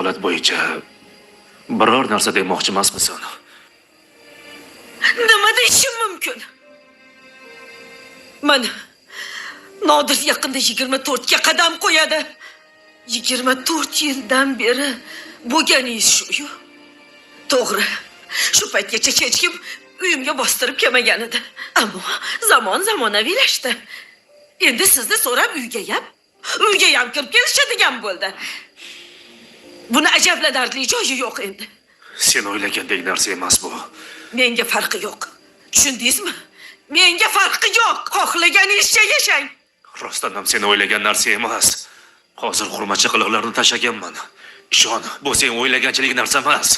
holat bo'yicha biror narsa demoqchi emasmisan? Nima deyishim mumkin? Mana Nodir yaqinda 24 ga qadam qo'yadi. 24 yildan beri bo'lganingiz shu-yu. To'g'ri. Shu paytgacha hech kim uyimga bostirib kelmagan edi. Ammo zamon zamonaviylashdi. Endi sizni so'rab uyga ham kirib kelishadigan bo'ldi. Buni ajablanarli joyi yo'q endi. Sen o'ylagandek narsa emas bu. Menga farqi yo'q. Tushundingizmi? Menga farqi yo'q. Xohlaganingizcha yashang. Rostdan ham sen o'ylagan narsa emas. Hozir xurmachi qiliqlarni tashlaganman. Ishon, bu sen o'ylaganchilik narsa emas.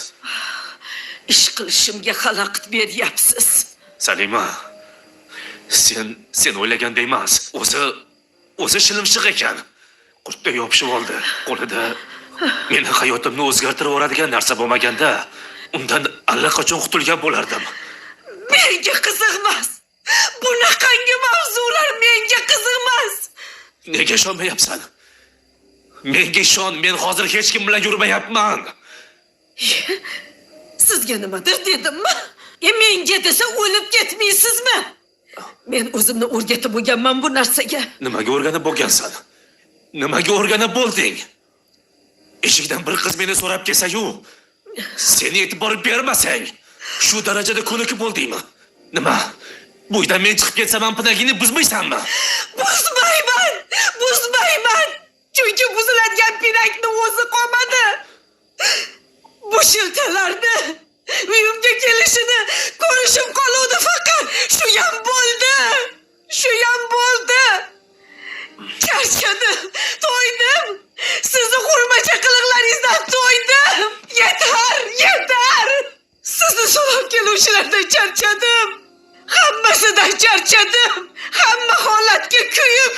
Ish qilishimga xalaqit beryapsiz. Salima, sen o'ylagandek emas. O'zi shilimshiq ekan. Qurtda yopishib oldi. Qo'lida meni hayotimni o'zgartirib yuboradigan narsa bo'lmaganda, undan allaqachon qutulgan bo'lardim. Menga qiziqmas. Bunaqangi mavzular menga qiziqmas. Nega ishonmayapsan? Menga ishon, men hozir hech kim bilan yurmayapman. Sizga nimadir dedimmi? Menga desa o'lib ketmaysizmi? Men o'zimni o'rgatib bo'lganman bu narsaga. Nimaga o'rganib bo'lgansan? Nimaga o'rganib bo'lding? Eshikdan bir qiz meni so'rab kelsa-yu, sen e'tibor bermasang, shu darajada ko'nikib bo'ldingmi? Nima? Bu uydan men chiqib ketsam ham pinagingni buzmaysanmi? Buzmayman. Chunki buziladigan pinakni o'zi qolmadi. Bu shiltalarni uyimga kelishini ko'rishim qoluvdi faqat. Shu ham bo'ldi. Charchadim, to'ydim. Sizni xurmacha qiliqlaringizdan to'ydim. Yetar. Sizni so'rab keluvchilardan charchadim. Hammasidan charchadim. Hamma holatga kuyib